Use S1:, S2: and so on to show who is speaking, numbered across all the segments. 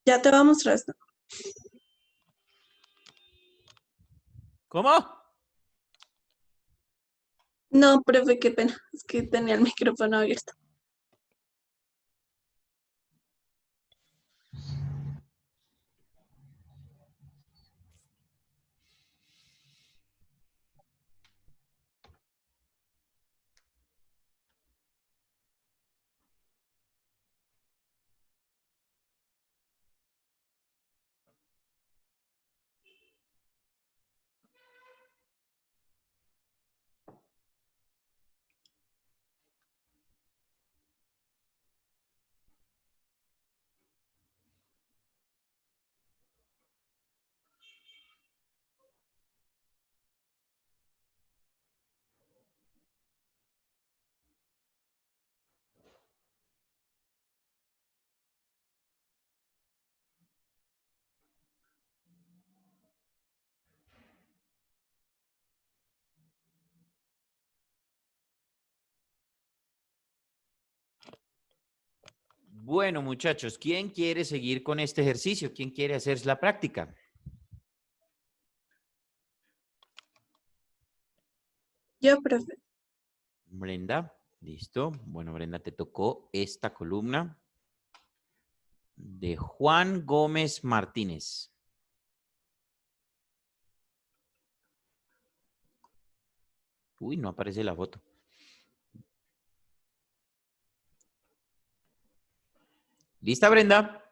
S1: Ya te voy a mostrar esto.
S2: ¿Cómo?
S1: No, profe, qué pena. Es que tenía el micrófono abierto.
S2: Bueno, muchachos, ¿quién quiere seguir con este ejercicio? ¿Quién quiere hacer la práctica?
S1: Yo, profe.
S2: Brenda, listo. Bueno, Brenda, te tocó esta columna de Juan Gómez Martínez. Uy, no aparece la foto. ¿Lista, Brenda?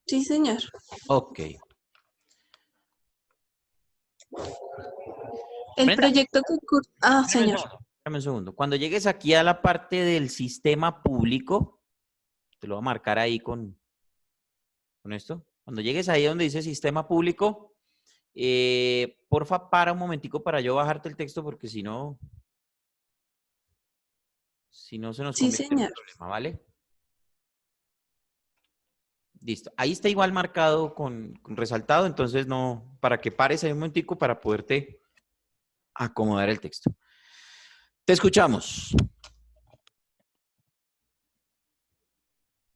S1: Sí, señor.
S2: Ok.
S1: El
S2: Brenda,
S1: proyecto que señor.
S2: espérame un segundo. Cuando llegues aquí a la parte del sistema público, te lo voy a marcar ahí con esto. Cuando llegues ahí donde dice sistema público, porfa, para un momentico para yo bajarte el texto porque si no se nos
S1: Sí,
S2: convierte en un
S1: señor.
S2: problema, ¿vale? Listo. Ahí está igual marcado con resaltado, entonces no, para que pares ahí un momentico para poderte acomodar el texto. Te escuchamos.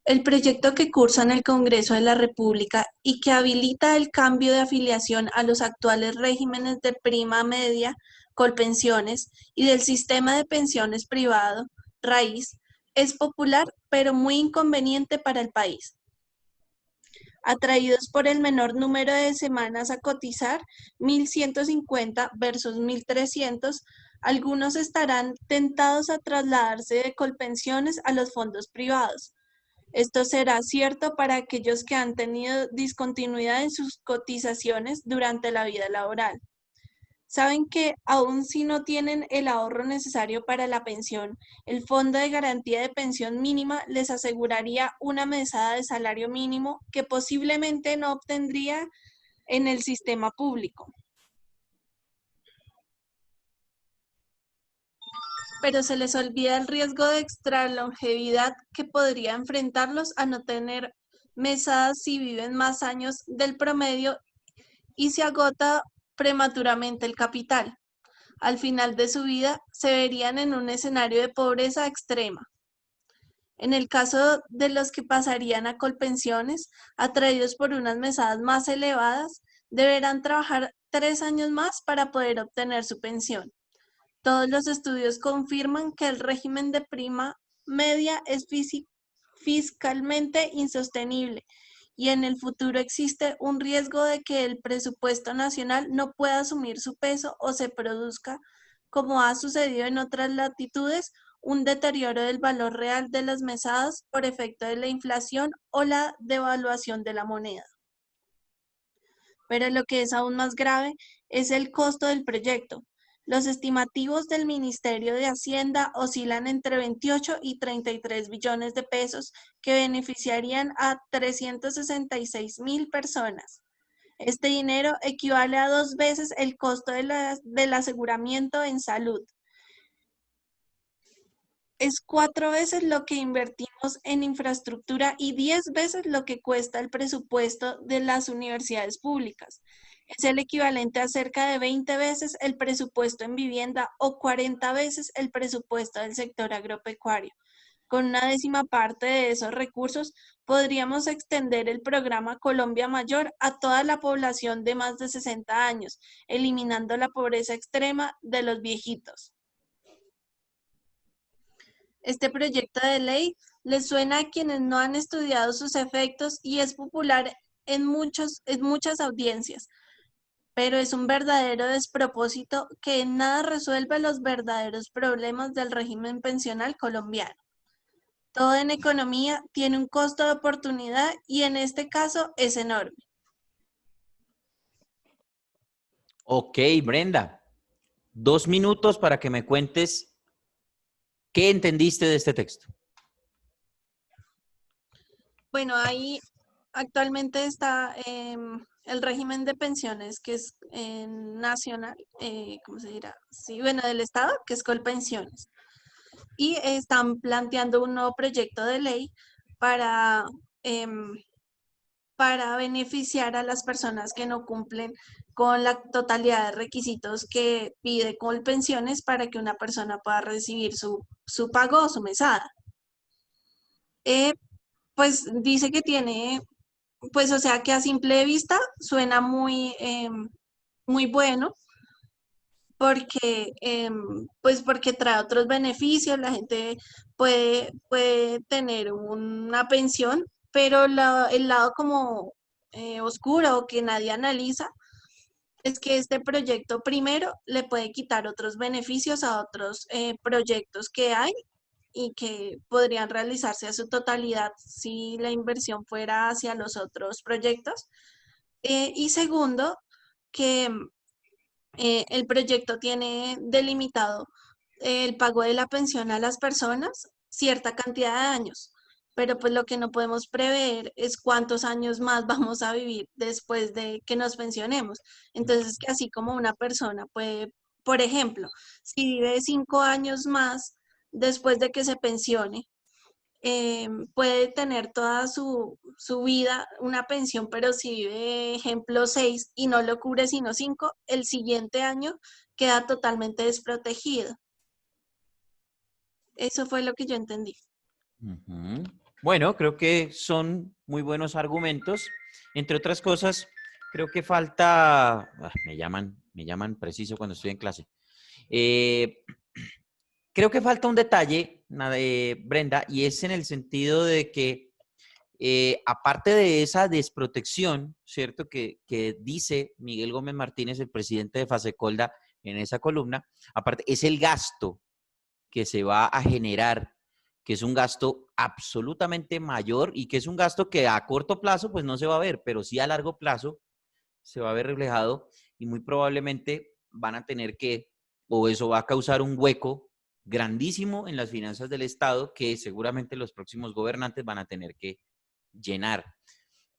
S1: El proyecto que cursa en el Congreso de la República y que habilita el cambio de afiliación a los actuales regímenes de prima media, colpensiones y del sistema de pensiones privado, raíz, es popular pero muy inconveniente para el país. Atraídos por el menor número de semanas a cotizar, 1.150 versus 1.300, algunos estarán tentados a trasladarse de Colpensiones a los fondos privados. Esto será cierto para aquellos que han tenido discontinuidad en sus cotizaciones durante la vida laboral. Saben que aun si no tienen el ahorro necesario para la pensión, el Fondo de Garantía de Pensión Mínima les aseguraría una mesada de salario mínimo que posiblemente no obtendría en el sistema público. Pero se les olvida el riesgo de extralongevidad que podría enfrentarlos a no tener mesadas si viven más años del promedio y se agota prematuramente el capital. Al final de su vida se verían en un escenario de pobreza extrema. En el caso de los que pasarían a colpensiones, atraídos por unas mesadas más elevadas, deberán trabajar 3 años más para poder obtener su pensión. Todos los estudios confirman que el régimen de prima media es fiscalmente insostenible y en el futuro existe un riesgo de que el presupuesto nacional no pueda asumir su peso o se produzca, como ha sucedido en otras latitudes, un deterioro del valor real de las mesadas por efecto de la inflación o la devaluación de la moneda. Pero lo que es aún más grave es el costo del proyecto. Los estimativos del Ministerio de Hacienda oscilan entre 28 y 33 billones de pesos que beneficiarían a 366.000 personas. Este dinero equivale a 2 veces el costo del aseguramiento en salud. Es 4 veces lo que invertimos en infraestructura y 10 veces lo que cuesta el presupuesto de las universidades públicas. Es el equivalente a cerca de 20 veces el presupuesto en vivienda o 40 veces el presupuesto del sector agropecuario. con una décima parte de esos recursos, podríamos extender el programa Colombia Mayor a toda la población de más de 60 años, eliminando la pobreza extrema de los viejitos. Este proyecto de ley le suena a quienes no han estudiado sus efectos y es popular en muchas audiencias, pero es un verdadero despropósito que en nada resuelve los verdaderos problemas del régimen pensional colombiano. Todo en economía tiene un costo de oportunidad y en este caso es enorme.
S2: Ok, Brenda, 2 minutos para que me cuentes qué entendiste de este texto.
S1: Bueno, ahí actualmente está el régimen de pensiones que es nacional, ¿cómo se dirá? Sí, bueno, del Estado, que es Colpensiones. Y están planteando un nuevo proyecto de ley para, em, para beneficiar a las personas que no cumplen con la totalidad de requisitos que pide Colpensiones para que una persona pueda recibir su pago o su mesada. Eh, pues dice que tiene, pues o sea que a simple vista suena muy bueno porque, pues porque trae otros beneficios, la gente puede tener una pensión, pero el lado como oscuro que nadie analiza es que este proyecto primero le puede quitar otros beneficios a otros proyectos que hay y que podrían realizarse a su totalidad si la inversión fuera hacia los otros proyectos. Y segundo, que el proyecto tiene delimitado el pago de la pensión a las personas cierta cantidad de años, pero pues lo que no podemos prever es cuántos años más vamos a vivir después de que nos pensionemos. Entonces, que así como una persona puede, por ejemplo, si vive 5 años más después de que se pensione, puede tener toda su vida una pensión, pero si vive, ejemplo, 6 y no lo cubre sino 5, el siguiente año queda totalmente desprotegido. Eso fue lo que yo entendí.
S2: Ujú. Bueno, creo que son muy buenos argumentos. Entre otras cosas, creo que falta, me llaman preciso cuando estoy en clase. Eh, Creo que falta un detalle, Brenda, y es en el sentido de que aparte de esa desprotección, ¿cierto? Que dice Miguel Gómez Martínez, el presidente de Fasecolda, en esa columna, aparte es el gasto que se va a generar, que es un gasto absolutamente mayor y que es un gasto que a corto plazo pues no se va a ver, pero sí a largo plazo se va a ver reflejado y muy probablemente van a tener que, o eso va a causar un hueco grandísimo en las finanzas del Estado que seguramente los próximos gobernantes van a tener que llenar.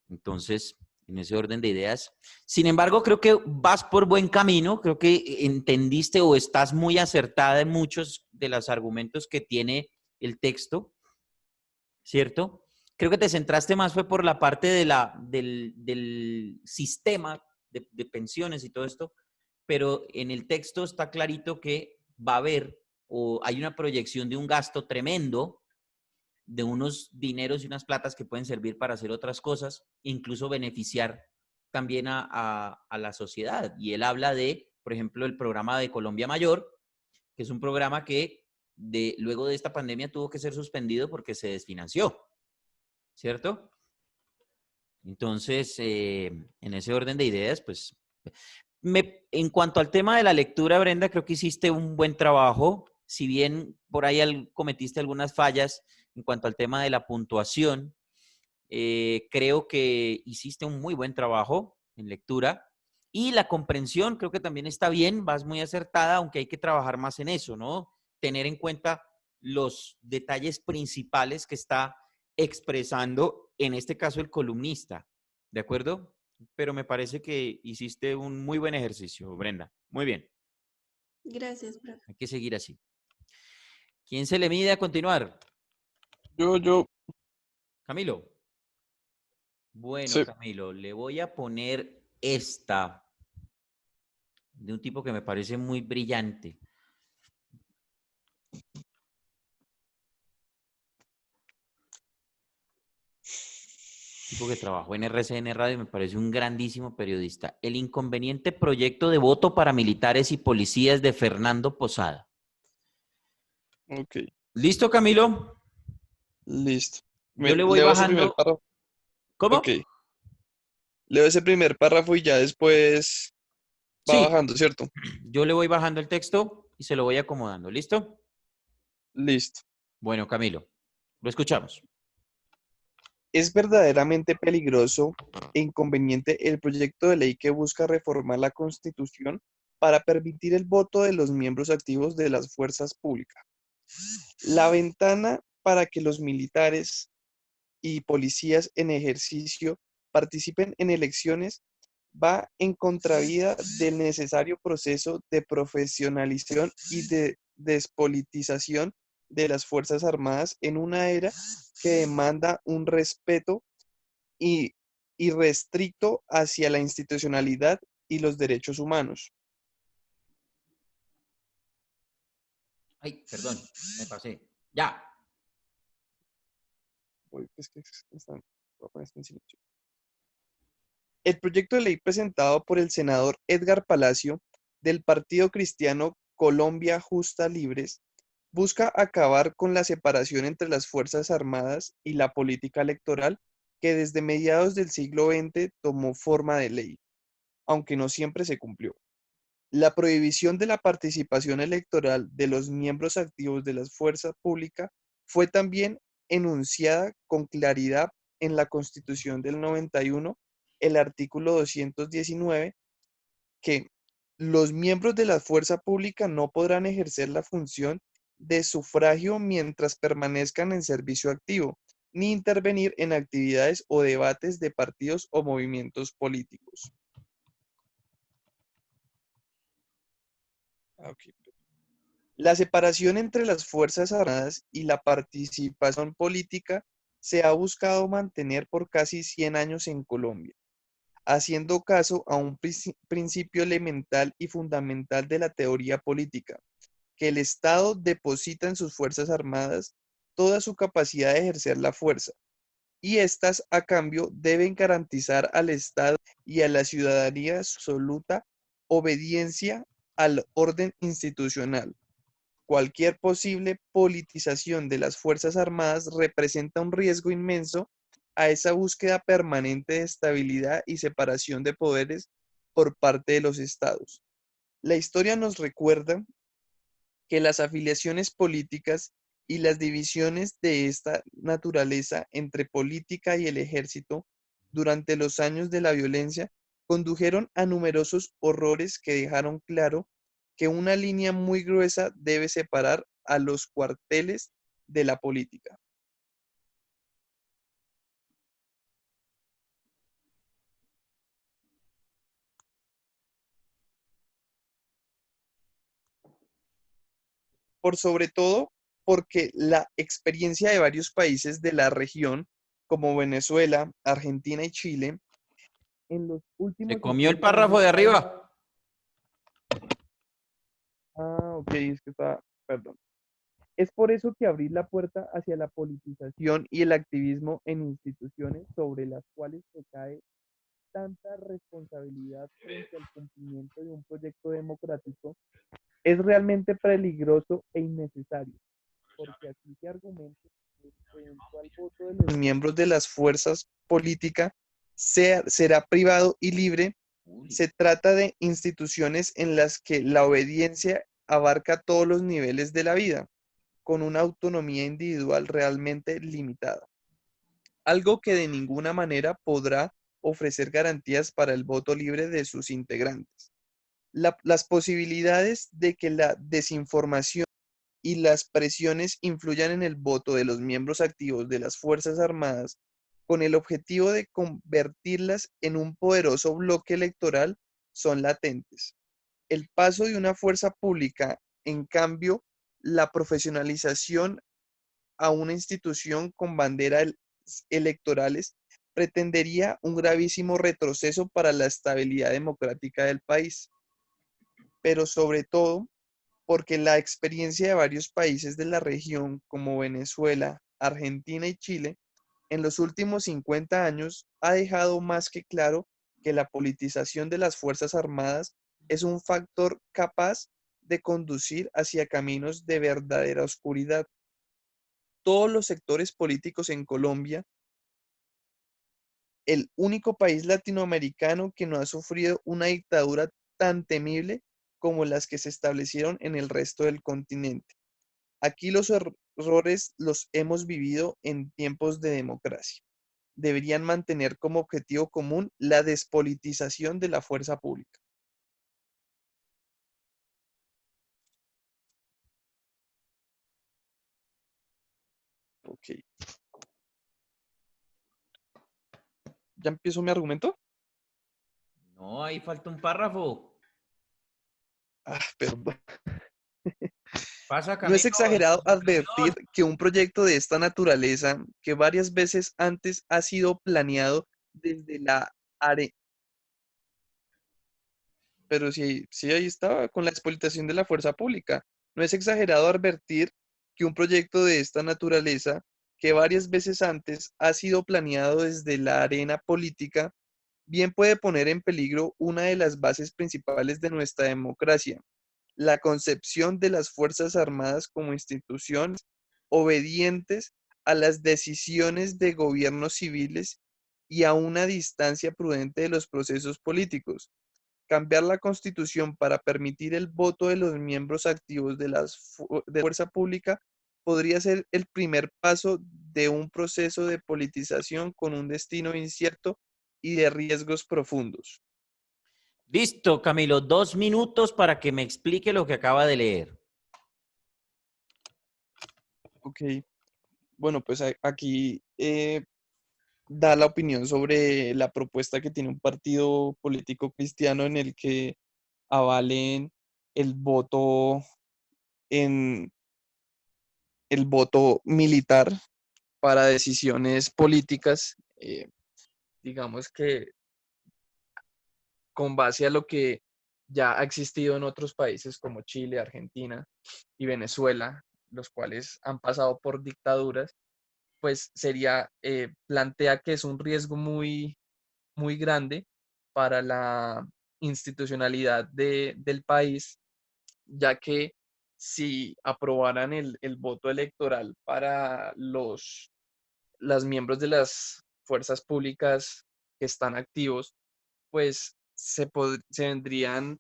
S2: Entonces, en ese orden de ideas. Sin embargo, creo que vas por buen camino, creo que entendiste o estás muy acertada en muchos de los argumentos que tiene el texto, ¿cierto? Creo que te centraste más fue por la parte del sistema de pensiones y todo esto, pero en el texto está clarito que va a haber o hay una proyección de un gasto tremendo de unos dineros y unas platas que pueden servir para hacer otras cosas, incluso beneficiar también a la sociedad. Y él habla de, por ejemplo, el programa de Colombia Mayor, que es un programa que luego de esta pandemia tuvo que ser suspendido porque se desfinanció, ¿cierto? Entonces, en ese orden de ideas, pues, en cuanto al tema de la lectura, Brenda, creo que hiciste un buen trabajo. Si bien por ahí cometiste algunas fallas en cuanto al tema de la puntuación, creo que hiciste un muy buen trabajo en lectura. Y la comprensión creo que también está bien, vas muy acertada, aunque hay que trabajar más en eso, ¿no? Tener en cuenta los detalles principales que está expresando, en este caso, el columnista, ¿de acuerdo? Pero me parece que hiciste un muy buen ejercicio, Brenda. Muy bien,
S1: Gracias, profe.
S2: hay que seguir así. ¿Quién se le mide a continuar?
S3: Yo,
S2: Camilo. Bueno,
S3: sí.
S2: Camilo, le voy a poner esta de un tipo que me parece muy brillante. tipo que trabajó en RCN Radio y me parece un grandísimo periodista. El inconveniente proyecto de voto para militares y policías de Fernando Posada.
S3: Ok,
S2: ¿Listo, Camilo?
S3: listo.
S2: Yo le voy
S3: Leo ese primer
S2: bajando.
S3: párrafo. Ok,
S2: ¿Cómo?
S3: leo ese primer párrafo y ya después va
S2: Sí,
S3: bajando, ¿cierto?
S2: yo le voy bajando el texto y se lo voy acomodando. ¿Listo?
S3: Listo.
S2: Bueno, Camilo, lo escuchamos.
S3: Es verdaderamente peligroso e inconveniente el proyecto de ley que busca reformar la Constitución para permitir el voto de los miembros activos de las fuerzas públicas. La ventana para que los militares y policías en ejercicio participen en elecciones va en contravía del necesario proceso de profesionalización y de despolitización de las Fuerzas Armadas en una era que demanda un respeto y irrestricto hacia la institucionalidad y los derechos humanos.
S2: Ay, perdón, me pasé. Ya.
S3: Uy, es que voy a poner esto en silencio. El proyecto de ley presentado por el senador Edgar Palacio del Partido Cristiano Colombia Justa Libres busca acabar con la separación entre las Fuerzas Armadas y la política electoral que desde mediados del siglo XX tomó forma de ley, aunque no siempre se cumplió. La prohibición de la participación electoral de los miembros activos de las fuerzas públicas fue también enunciada con claridad en la Constitución del 91, el artículo 219, que los miembros de la fuerza pública no podrán ejercer la función de sufragio mientras permanezcan en servicio activo, ni intervenir en actividades o debates de partidos o movimientos políticos. Ok. La separación entre las Fuerzas Armadas y la participación política se ha buscado mantener por casi 100 años en Colombia, haciendo caso a un principio elemental y fundamental de la teoría política, que el Estado deposita en sus Fuerzas Armadas toda su capacidad de ejercer la fuerza, y éstas, a cambio, deben garantizar al Estado y a la ciudadanía absoluta obediencia al orden institucional. Cualquier posible politización de las Fuerzas Armadas representa un riesgo inmenso a esa búsqueda permanente de estabilidad y separación de poderes por parte de los estados. La historia nos recuerda que las afiliaciones políticas y las divisiones de esta naturaleza entre política y el ejército durante los años de la violencia condujeron a numerosos horrores que dejaron claro que una línea muy gruesa debe separar a los cuarteles de la política. Por sobre todo porque la experiencia de varios países de la región, como Venezuela, Argentina y Chile, en los
S2: Se
S3: últimos
S2: comió el
S3: 50
S2: párrafo
S3: años
S2: de
S3: ha demostrado.
S2: arriba.
S3: Ok, es que está, perdón. Es por eso que abrir la puerta hacia la politización y el activismo en instituciones sobre las cuales recae tanta responsabilidad frente al cumplimiento de un proyecto democrático es realmente peligroso e innecesario, porque aquí se argumenta que el eventual voto de los miembros de las fuerzas políticas será privado y libre. Se trata de instituciones en las que la obediencia abarca todos los niveles de la vida, con una autonomía individual realmente limitada, algo que de ninguna manera podrá ofrecer garantías para el voto libre de sus integrantes. Las posibilidades de que la desinformación y las presiones influyan en el voto de los miembros activos de las Fuerzas Armadas con el objetivo de convertirlas en un poderoso bloque electoral son latentes. El paso de una fuerza pública, en cambio, la profesionalización a una institución con banderas electorales pretendería un gravísimo retroceso para la estabilidad democrática del país, pero sobre todo porque la experiencia de varios países de la región, como Venezuela, Argentina y Chile, en los últimos 50 años ha dejado más que claro que la politización de las Fuerzas Armadas es un factor capaz de conducir hacia caminos de verdadera oscuridad. Todos los sectores políticos en Colombia, el único país latinoamericano que no ha sufrido una dictadura tan temible como las que se establecieron en el resto del continente. Aquí los errores los hemos vivido en tiempos de democracia. Deberían mantener como objetivo común la despolitización de la fuerza pública. Ok. ¿Ya empiezo mi argumento?
S2: No, ahí falta un párrafo.
S3: Perdón.
S2: Pasa,
S3: No es
S2: Camilo.
S3: exagerado advertir
S2: Explicación.
S3: que un proyecto de esta naturaleza, que varias veces antes ha sido planeado desde la are... Pero sí, ahí estaba, con la explotación de la fuerza pública. No es exagerado advertir que un proyecto de esta naturaleza, que varias veces antes ha sido planeado desde la arena política, bien puede poner en peligro una de las bases principales de nuestra democracia, la concepción de las Fuerzas Armadas como instituciones obedientes a las decisiones de gobiernos civiles y a una distancia prudente de los procesos políticos. Cambiar la Constitución para permitir el voto de los miembros activos de la fuerza pública podría ser el primer paso de un proceso de politización con un destino incierto y de riesgos profundos.
S2: Listo, Camilo, 2 minutos para que me explique lo que acaba de leer.
S3: Ok, bueno, pues aquí da la opinión sobre la propuesta que tiene un partido político cristiano en el que avalen el voto en el voto militar para decisiones políticas, digamos que con base a lo que ya ha existido en otros países como Chile, Argentina y Venezuela, los cuales han pasado por dictaduras, pues plantea que es un riesgo muy, muy grande para la institucionalidad del país, ya que si aprobaran el voto electoral para las miembros de las fuerzas públicas que están activos, pues se vendrían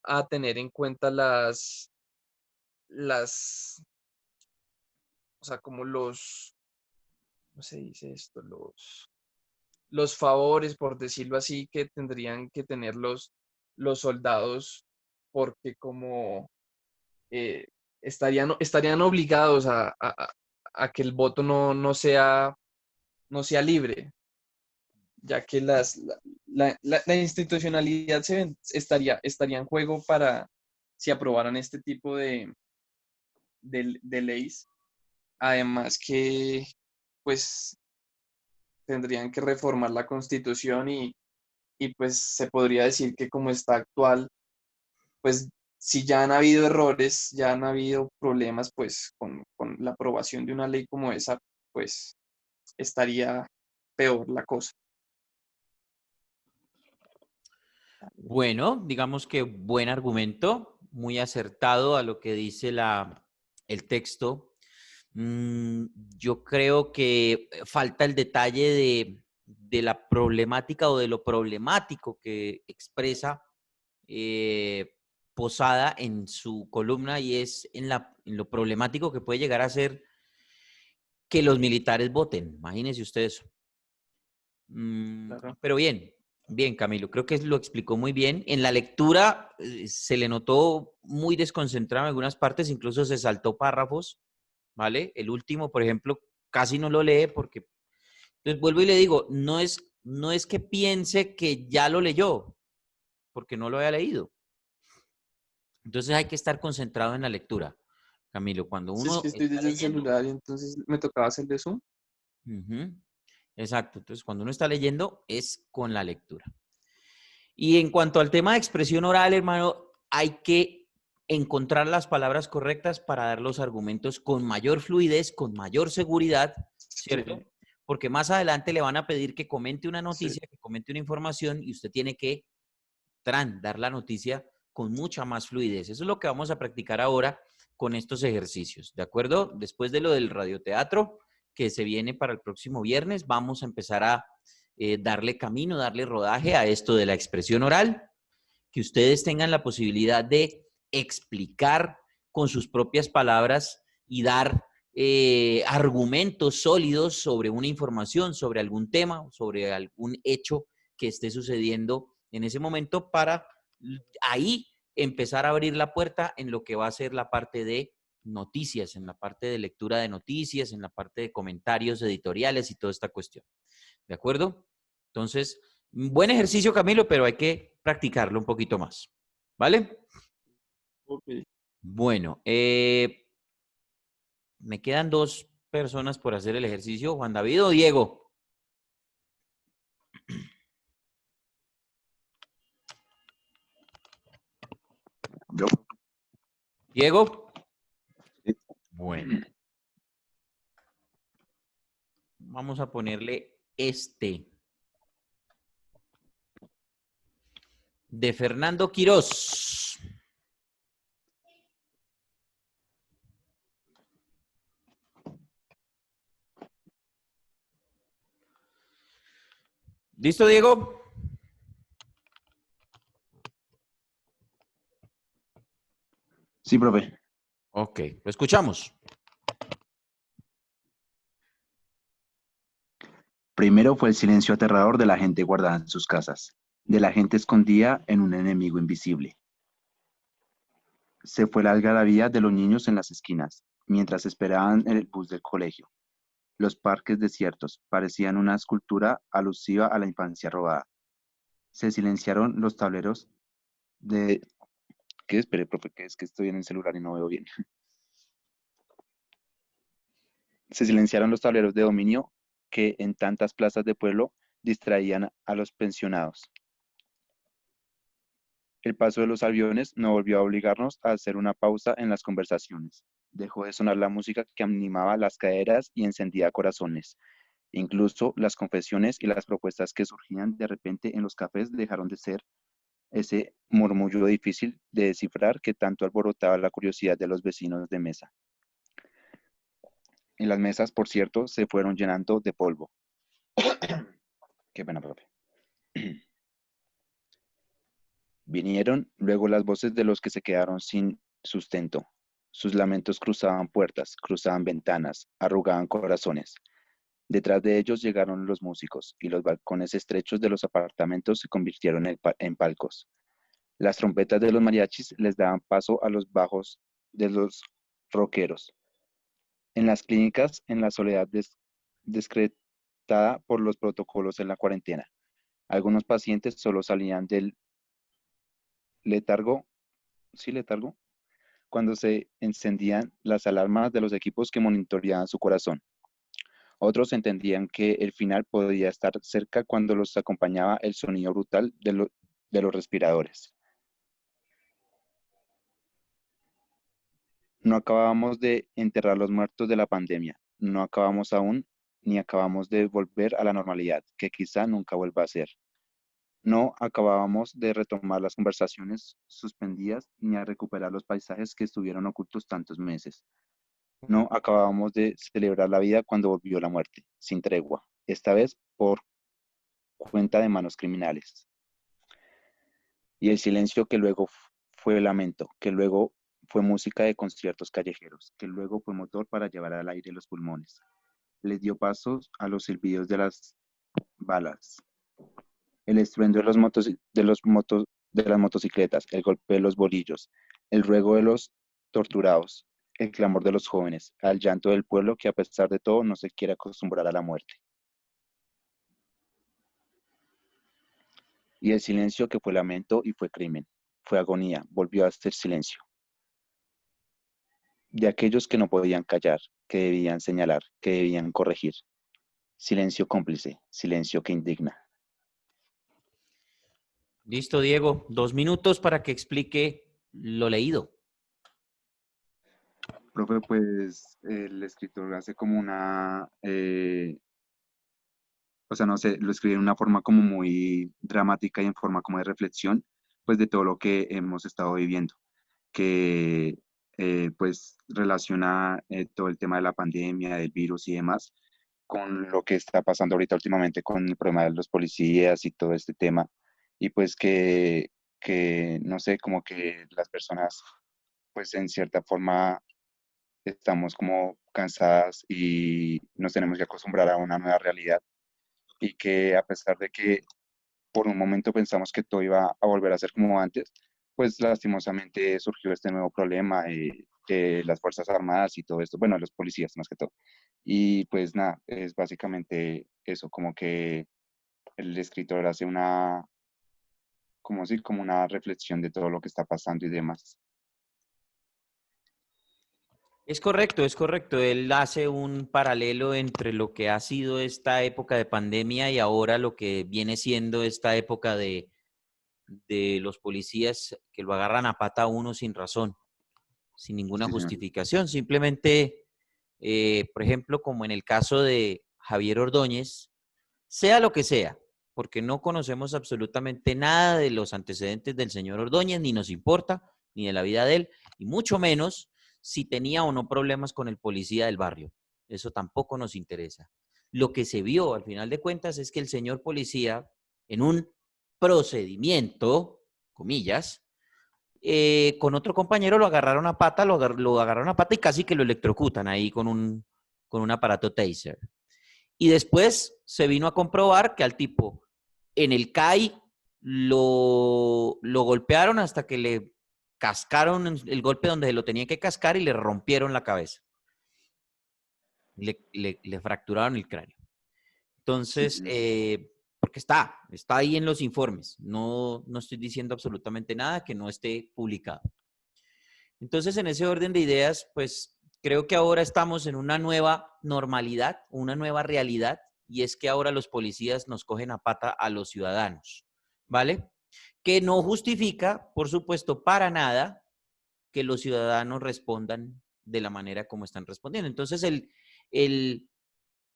S3: a tener en cuenta las, o sea, como ¿cómo se dice esto? Los favores, por decirlo así, que tendrían que tener los soldados, porque como eh, estarían obligados a que el voto no sea libre, ya que la institucionalidad estaría en juego para si aprobaran este tipo de leyes. Además que, pues, tendrían que reformar la Constitución y pues se podría decir que como está actual, pues si ya han habido errores, ya han habido problemas, pues con la aprobación de una ley como esa, pues estaría peor la cosa.
S2: Bueno, digamos que buen argumento, muy acertado a lo que dice el texto. Yo creo que falta el detalle de la problemática o de lo problemático que expresa Posada en su columna, y es en lo problemático que puede llegar a ser que los militares voten. Imagínense ustedes.
S3: Claro.
S2: Pero bien, bien, Camilo, creo que lo explicó muy bien. En la lectura se le notó muy desconcentrado en algunas partes, incluso se saltó párrafos, ¿vale? El último, por ejemplo, casi no lo lee porque, entonces vuelvo y le digo, no es que piense que ya lo leyó, porque no lo había leído. Entonces hay que estar concentrado en la lectura, Camilo. Cuando
S3: Sí, es
S2: uno
S3: que estoy
S2: está
S3: desde el
S2: leyendo.
S3: celular y entonces me tocaba hacer de Zoom.
S2: Ujú, exacto. Entonces, cuando uno está leyendo, es con la lectura. Y en cuanto al tema de expresión oral, hermano, hay que encontrar las palabras correctas para dar los argumentos con mayor fluidez, con mayor seguridad,
S3: Sí,
S2: ¿cierto? porque más adelante le van a pedir que comente una
S4: Sí.
S2: noticia, que comente una información y usted tiene que dar la noticia con mucha más fluidez. Eso es lo que vamos a practicar ahora con estos ejercicios, ¿de acuerdo? Después de lo del radioteatro que se viene para el próximo viernes, vamos a empezar a darle camino, darle rodaje a esto de la expresión oral, que ustedes tengan la posibilidad de explicar con sus propias palabras y dar argumentos sólidos sobre una información, sobre algún tema, sobre algún hecho que esté sucediendo en ese momento para ahí empezar a abrir la puerta en lo que va a ser la parte de noticias, en la parte de lectura de noticias, en la parte de comentarios editoriales y toda esta cuestión. ¿De acuerdo? Entonces, buen ejercicio, Camilo, pero hay que practicarlo un poquito más. ¿Vale?
S4: Ok.
S2: Bueno, me quedan 2 personas por hacer el ejercicio. Juan David o Diego.
S4: Yo.
S2: Diego.
S4: Sí.
S2: Bueno. Vamos a ponerle de Fernando Quirós. ¿Listo, Diego?
S4: Sí, profe.
S2: Ok, lo escuchamos.
S4: Primero fue el silencio aterrador de la gente guardada en sus casas, de la gente escondida en un enemigo invisible. Se fue la algarabía de los niños en las esquinas, mientras esperaban el bus del colegio. Los parques desiertos parecían una escultura alusiva a la infancia robada. Se silenciaron los tableros de... ¿Qué? Espere, profe, que es que estoy en el celular y no veo bien. Se silenciaron los tableros de dominio que en tantas plazas de pueblo distraían a los pensionados. El paso de los aviones no volvió a obligarnos a hacer una pausa en las conversaciones. Dejó de sonar la música que animaba las caderas y encendía corazones. Incluso las confesiones y las propuestas que surgían de repente en los cafés dejaron de ser ese murmullo difícil de descifrar que tanto alborotaba la curiosidad de los vecinos de mesa. Y las mesas, por cierto, se fueron llenando de polvo. Qué pena, profe. Vinieron luego las voces de los que se quedaron sin sustento. Sus lamentos cruzaban puertas, cruzaban ventanas, arrugaban corazones. Detrás de ellos llegaron los músicos, y los balcones estrechos de los apartamentos se convirtieron en palcos. Las trompetas de los mariachis les daban paso a los bajos de los rockeros. En las clínicas, en la soledad decretada por los protocolos de la cuarentena, algunos pacientes solo salían del letargo, sí, letargo, cuando se encendían las alarmas de los equipos que monitoreaban su corazón. Otros entendían que el final podía estar cerca cuando los acompañaba el sonido brutal de los respiradores. No acabamos de enterrar los muertos de la pandemia, no acabamos aún, ni acabamos de volver a la normalidad, que quizá nunca vuelva a ser. No acabábamos de retomar las conversaciones suspendidas, ni a recuperar los paisajes que estuvieron ocultos tantos meses. No acabábamos de celebrar la vida cuando volvió la muerte, sin tregua, esta vez por cuenta de manos criminales. Y el silencio que luego fue lamento, que luego fue música de conciertos callejeros, que luego fue motor para llevar al aire los pulmones. Les dio pasos a los silbidos de las balas, el estruendo de las motocicletas, el golpe de los bolillos, el ruego de los torturados, el clamor de los jóvenes, al llanto del pueblo que a pesar de todo no se quiere acostumbrar a la muerte. Y el silencio que fue lamento y fue crimen, fue agonía, volvió a ser silencio. De aquellos que no podían callar, que debían señalar, que debían corregir. Silencio cómplice, silencio que indigna.
S2: Listo, Diego. 2 minutos para que explique lo leído.
S4: Profe, pues el escritor hace como o sea, no sé, lo escribí en una forma como muy dramática y en forma como de reflexión, pues de todo lo que hemos estado viviendo, que pues relaciona todo el tema de la pandemia, del virus y demás, con lo que está pasando ahorita últimamente con el problema de los policías y todo este tema, y pues que no sé, como que las personas, pues en cierta forma estamos como cansadas y nos tenemos que acostumbrar a una nueva realidad y que a pesar de que por un momento pensamos que todo iba a volver a ser como antes, pues lastimosamente surgió este nuevo problema, las Fuerzas Armadas y todo esto, bueno, los policías más que todo. Y pues nada, es básicamente eso, como que el escritor hace una, como decir, como una reflexión de todo lo que está pasando y demás.
S2: Es correcto, es correcto. Él hace un paralelo entre lo que ha sido esta época de pandemia y ahora lo que viene siendo esta época de los policías que lo agarran a pata a uno sin razón, sin ninguna
S4: Sí, señor.
S2: justificación. Simplemente, por ejemplo, como en el caso de Javier Ordóñez, sea lo que sea, porque no conocemos absolutamente nada de los antecedentes del señor Ordóñez, ni nos importa, ni de la vida de él, y mucho menos si tenía o no problemas con el policía del barrio. Eso tampoco nos interesa. Lo que se vio al final de cuentas es que el señor policía, en un procedimiento, comillas, con otro compañero lo agarraron a pata, lo agarraron a pata y casi que lo electrocutan ahí con un aparato taser. Y después se vino a comprobar que al tipo en el CAI lo golpearon hasta que le cascaron el golpe donde lo tenía que cascar y le rompieron la cabeza. Le fracturaron el cráneo.
S4: Sí,
S2: Entonces,
S4: señor.
S2: porque está ahí en los informes. No estoy diciendo absolutamente nada que no esté publicado. Entonces, en ese orden de ideas, pues creo que ahora estamos en una nueva normalidad, una nueva realidad, y es que ahora los policías nos cogen a pata a los ciudadanos, ¿vale? Que no justifica, por supuesto, para nada que los ciudadanos respondan de la manera como están respondiendo. Entonces, el,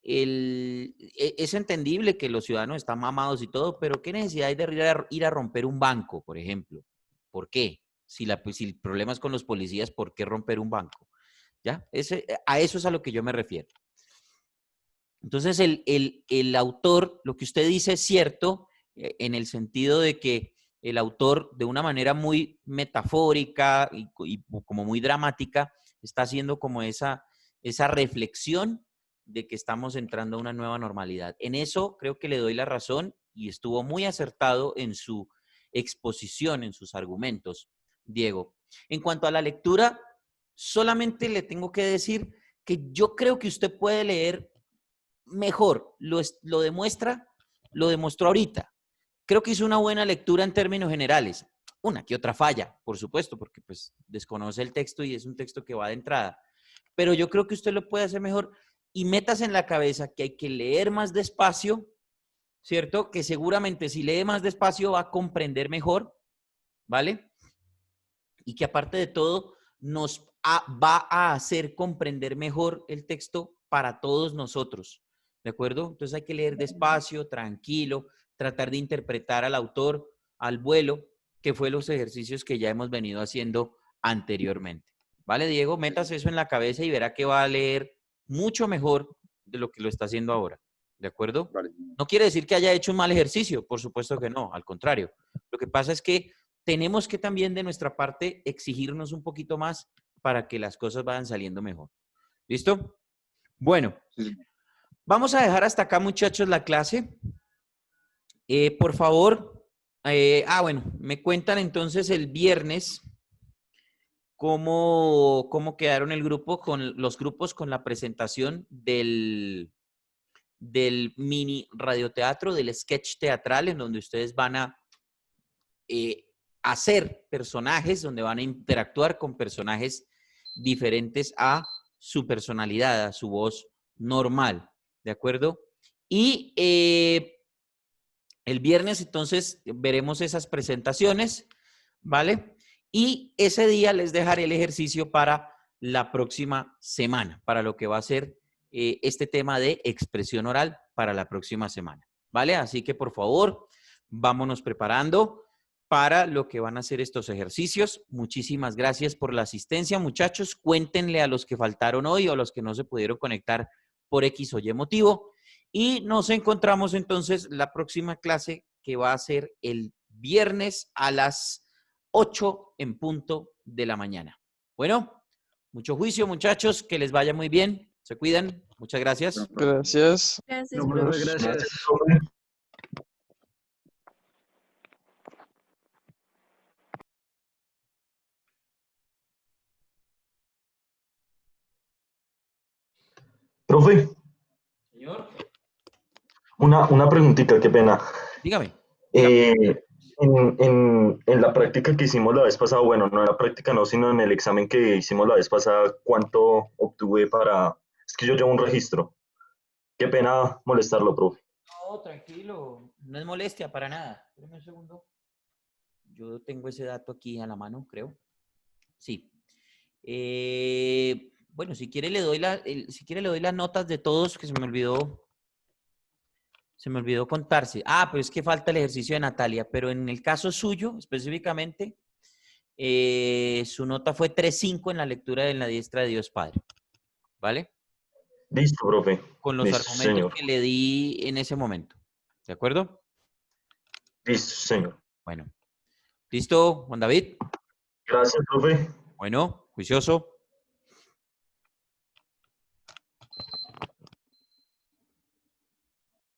S2: es entendible que los ciudadanos están mamados y todo, pero ¿qué necesidad hay de ir a romper un banco, por ejemplo? ¿Por qué? Si el problema es con los policías, ¿por qué romper un banco? ¿Ya? A eso es a lo que yo me refiero. Entonces, el autor, lo que usted dice es cierto, en el sentido de que el autor, de una manera muy metafórica y como muy dramática, está haciendo como esa reflexión de que estamos entrando a una nueva normalidad. En eso creo que le doy la razón y estuvo muy acertado en su exposición, en sus argumentos, Diego. En cuanto a la lectura, solamente le tengo que decir que yo creo que usted puede leer mejor, lo demostró ahorita. Creo que hizo una buena lectura en términos generales. Una que otra falla, por supuesto, porque pues desconoce el texto y es un texto que va de entrada. Pero yo creo que usted lo puede hacer mejor y metas en la cabeza que hay que leer más despacio, ¿cierto? Que seguramente si lee más despacio va a comprender mejor, ¿vale? Y que aparte de todo va a hacer comprender mejor el texto para todos nosotros, ¿de acuerdo? Entonces hay que leer despacio, tranquilo, tratar de interpretar al autor al vuelo, que fue los ejercicios que ya hemos venido haciendo anteriormente. ¿Vale, Diego? Metas eso en la cabeza y verá que va a leer mucho mejor de lo que lo está haciendo ahora, ¿de acuerdo?
S4: Vale.
S2: No quiere decir que haya hecho un mal ejercicio, por supuesto que no, al contrario. Lo que pasa es que tenemos que también de nuestra parte exigirnos un poquito más para que las cosas vayan saliendo mejor. ¿Listo? Bueno,
S4: Sí, señor.
S2: vamos a dejar hasta acá, muchachos, la clase. Por favor, bueno, me cuentan entonces el viernes cómo quedaron el grupo con los grupos con la presentación del mini radioteatro, del sketch teatral, en donde ustedes van a hacer personajes, donde van a interactuar con personajes diferentes a su personalidad, a su voz normal, ¿de acuerdo? Y el viernes entonces veremos esas presentaciones, ¿vale? Y ese día les dejaré el ejercicio para la próxima semana, para lo que va a ser este tema de expresión oral para la próxima semana, ¿vale? Así que, por favor, vámonos preparando para lo que van a ser estos ejercicios. Muchísimas gracias por la asistencia, muchachos. Cuéntenle a los que faltaron hoy o a los que no se pudieron conectar por X o Y motivo. Y nos encontramos entonces la próxima clase, que va a ser el viernes a las 8 en punto de la mañana. Bueno, mucho juicio, muchachos, que les vaya muy bien. Se cuidan. Muchas gracias.
S5: Gracias.
S1: Gracias,
S6: No, profe,
S1: profe.
S6: gracias.
S7: Profe,
S2: Señor,
S7: una preguntita, qué pena.
S2: dígame.
S7: En la práctica que hicimos la vez pasada, bueno, no en la práctica no, sino en el examen que hicimos la vez pasada, ¿cuánto obtuve para...? Es que yo llevo un registro. Qué pena molestarlo, profe.
S2: No, tranquilo. No es molestia para nada. Espérame un segundo. Yo tengo ese dato aquí a la mano, creo. Sí. Bueno, si quiere le doy las notas de todos, que se me olvidó contarse. Ah, pero es que falta el ejercicio de Natalia, pero en el caso suyo, específicamente, su nota fue 3.5 en la lectura de La diestra de Dios Padre. ¿Vale?
S7: Listo, profe.
S2: Con los
S7: Listo,
S2: argumentos
S7: señor.
S2: que le di en ese momento. ¿De acuerdo?
S7: Listo, señor.
S2: Bueno. ¿Listo, Juan David?
S7: Gracias, profe.
S2: Bueno, juicioso.